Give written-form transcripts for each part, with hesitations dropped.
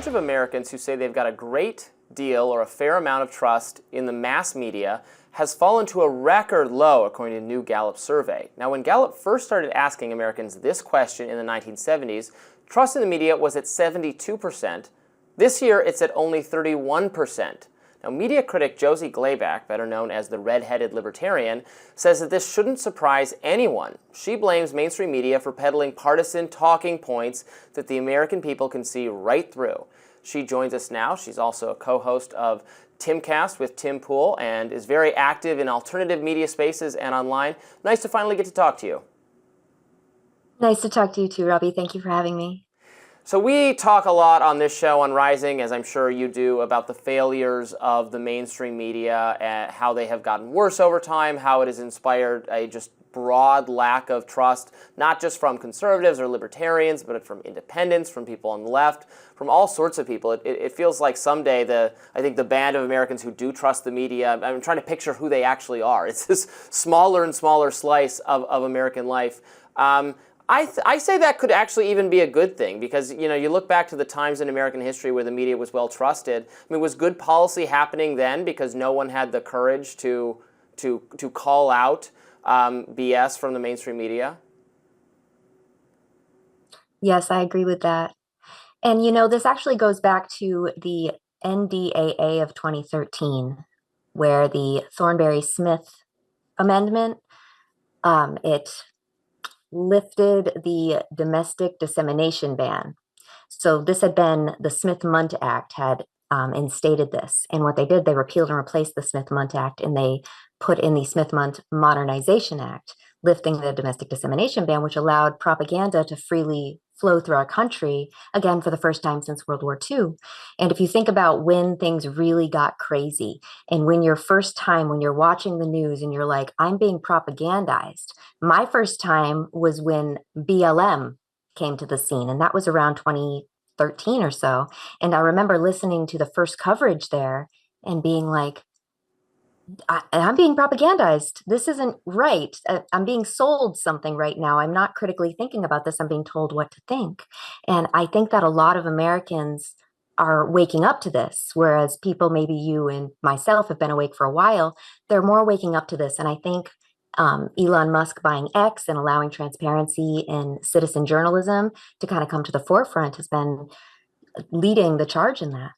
of Americans who say they've got a great deal or a fair amount of trust in the mass media has fallen to a record low, according to a new Gallup survey. Now, when Gallup first started asking Americans this question in the 1970s, trust in the media was at 72%. This year, it's at only 31%. Now, media critic Josie Glabach, better known as the Redheaded Libertarian, says that this shouldn't surprise anyone. She blames mainstream media for peddling partisan talking points that the American people can see right through. She joins us now. She's also a co-host of Timcast with Tim Pool and is very active in alternative media spaces and online. Nice to finally get to talk to you. Nice to talk to you too, Robbie. Thank you for having me. So we talk a lot on this show on Rising, as I'm sure you do, about the failures of the mainstream media and how they have gotten worse over time, how it has inspired a just broad lack of trust, not just from conservatives or libertarians, but from independents, from people on the left, from all sorts of people. It feels like someday I think the band of Americans who do trust the media, I'm trying to picture who they actually are. It's this smaller and smaller slice of American life. I say that could actually even be a good thing because, you know, you look back to the times in American history where the media was well trusted. I mean, was good policy happening then because no one had the courage to call out BS from the mainstream media? Yes, I agree with that. And, you know, this actually goes back to the NDAA of 2013, where the Thornberry-Smith amendment, it lifted the domestic dissemination ban. So this had been the Smith-Mundt Act had instated this. And what they did, they repealed and replaced the Smith-Mundt Act, and they put in the Smith-Mundt Modernization Act, lifting the domestic dissemination ban, which allowed propaganda to freely flow through our country, again, for the first time since World War II. And if you think about when things really got crazy, and when you're watching the news and you're like, I'm being propagandized. My first time was when BLM came to the scene, and that was around 2013 or so. And I remember listening to the first coverage there and being like, I'm being propagandized. This isn't right. I'm being sold something right now. I'm not critically thinking about this. I'm being told what to think. And I think that a lot of Americans are waking up to this, whereas people, maybe you and myself, have been awake for a while. They're more waking up to this. And I think Elon Musk buying X and allowing transparency in citizen journalism to kind of come to the forefront has been leading the charge in that.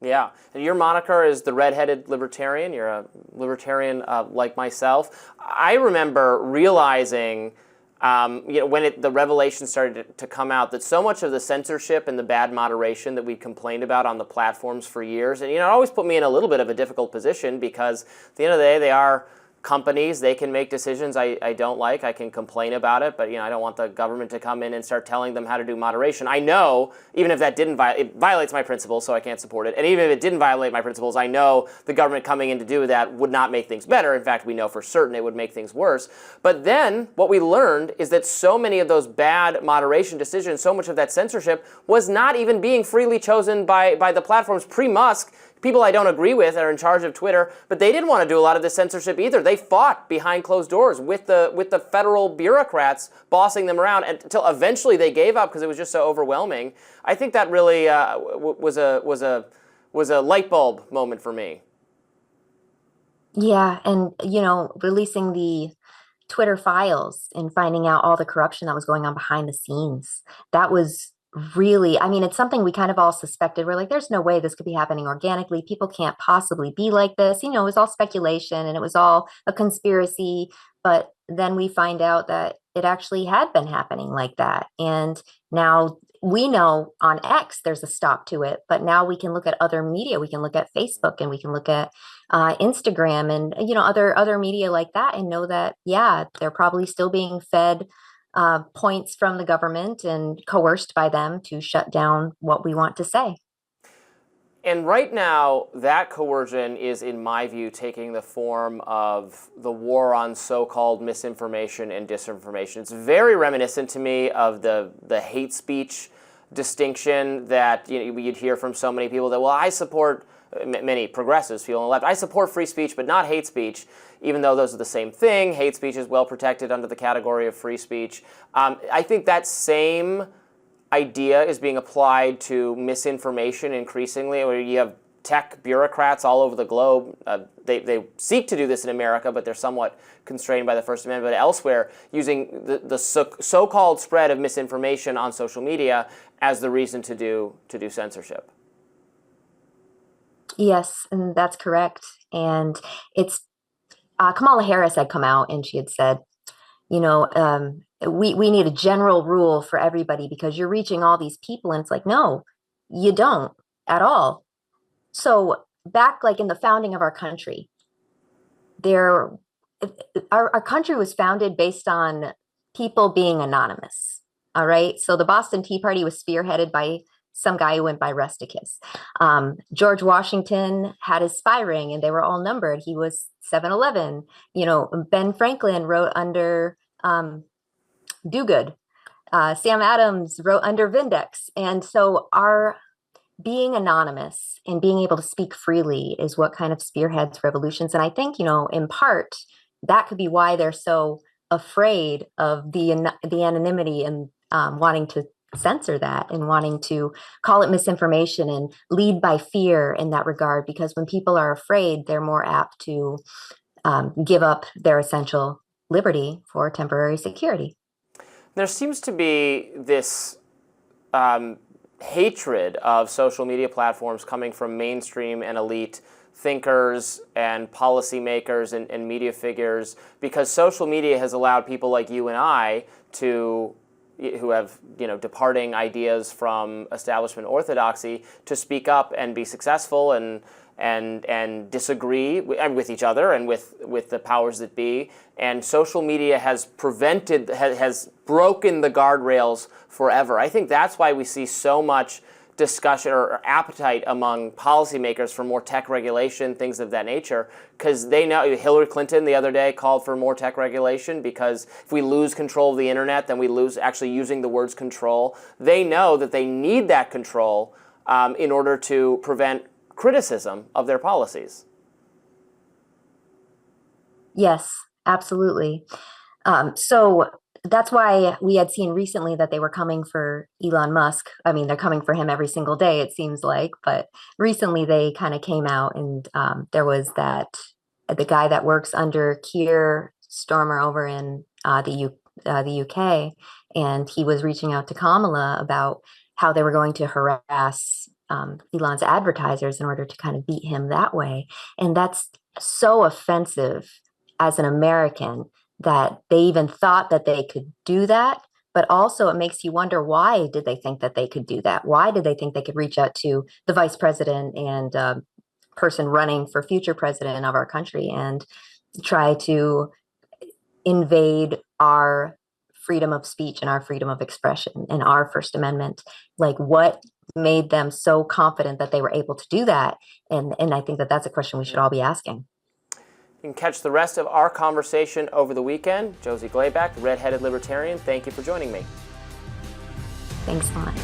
Yeah, and your moniker is the Redheaded Libertarian. You're a libertarian like myself. I remember realizing, when the revelation started to come out, that so much of the censorship and the bad moderation that we complained about on the platforms for years, and it always put me in a little bit of a difficult position because at the end of the day, they are companies. They can make decisions I don't like. I can complain about it, but I don't want the government to come in and start telling them how to do moderation. I know, even if that didn't it violates my principles, so I can't support it. And even if it didn't violate my principles, I know the government coming in to do that would not make things better. In fact, we know for certain it would make things worse. But then what we learned is that so many of those bad moderation decisions, so much of that censorship was not even being freely chosen by the platforms pre-Musk. People I don't agree with are in charge of Twitter, but they didn't want to do a lot of the censorship either. They fought behind closed doors with the federal bureaucrats bossing them around until eventually they gave up because it was just so overwhelming. I think that really was a light bulb moment for me. Yeah, and releasing the Twitter files and finding out all the corruption that was going on behind the scenes, that was really, it's something we kind of all suspected. We're like, there's no way this could be happening organically. People can't possibly be like this. It was all speculation and it was all a conspiracy. But then we find out that it actually had been happening like that. And now we know on X there's a stop to it. But now we can look at other media. We can look at Facebook and we can look at Instagram and other media like that and know that, yeah, they're probably still being fed points from the government and coerced by them to shut down what we want to say. And right now, that coercion is, in my view, taking the form of the war on so-called misinformation and disinformation. It's very reminiscent to me of the hate speech distinction that you'd hear from so many people that, well, I support, many progressives feel on the left, I support free speech but not hate speech, even though those are the same thing. Hate speech is well protected under the category of free speech. I think that same idea is being applied to misinformation increasingly, where you have tech bureaucrats all over the globe. They seek to do this in America, but they're somewhat constrained by the First Amendment. But elsewhere, using the so-called spread of misinformation on social media as the reason to do censorship. Yes, and that's correct. And it's Kamala Harris had come out and she had said, we need a general rule for everybody because you're reaching all these people. And it's like, no, you don't at all. So back like in the founding of our country, our country was founded based on people being anonymous. All right. So the Boston Tea Party was spearheaded by some guy who went by Rusticus. George Washington had his spy ring and they were all numbered. He was 711. Ben Franklin wrote under Do Good. Sam Adams wrote under Vindex. And so our being anonymous and being able to speak freely is what kind of spearheads revolutions. And I think, in part, that could be why they're so afraid of the anonymity and wanting to censor that and wanting to call it misinformation and lead by fear in that regard. Because when people are afraid, they're more apt to give up their essential liberty for temporary security. There seems to be this hatred of social media platforms coming from mainstream and elite thinkers and policymakers and media figures, because social media has allowed people like you and I who have departing ideas from establishment orthodoxy to speak up and be successful and disagree with each other and with the powers that be. And social media has has broken the guardrails forever. I think that's why we see so much discussion or appetite among policymakers for more tech regulation, things of that nature, because they know. Hillary Clinton the other day called for more tech regulation because if we lose control of the internet, then we lose actually using the words control. They know that they need that control in order to prevent criticism of their policies. Yes, absolutely. So that's why we had seen recently that they were coming for Elon Musk. I mean, they're coming for him every single day, it seems like. But recently they kind of came out and there was the guy that works under Keir Starmer over in the UK, and he was reaching out to Kamala about how they were going to harass Elon's advertisers in order to kind of beat him that way. And that's so offensive as an American that they even thought that they could do that. But also it makes you wonder, why did they think that they could do that? Why did they think they could reach out to the vice president and person running for future president of our country and try to invade our freedom of speech and our freedom of expression and our First Amendment? Like, what made them so confident that they were able to do that? And I think that that's a question we should all be asking. You can catch the rest of our conversation over the weekend. Josie Glabach, Redheaded Libertarian, thank you for joining me. Thanks so much.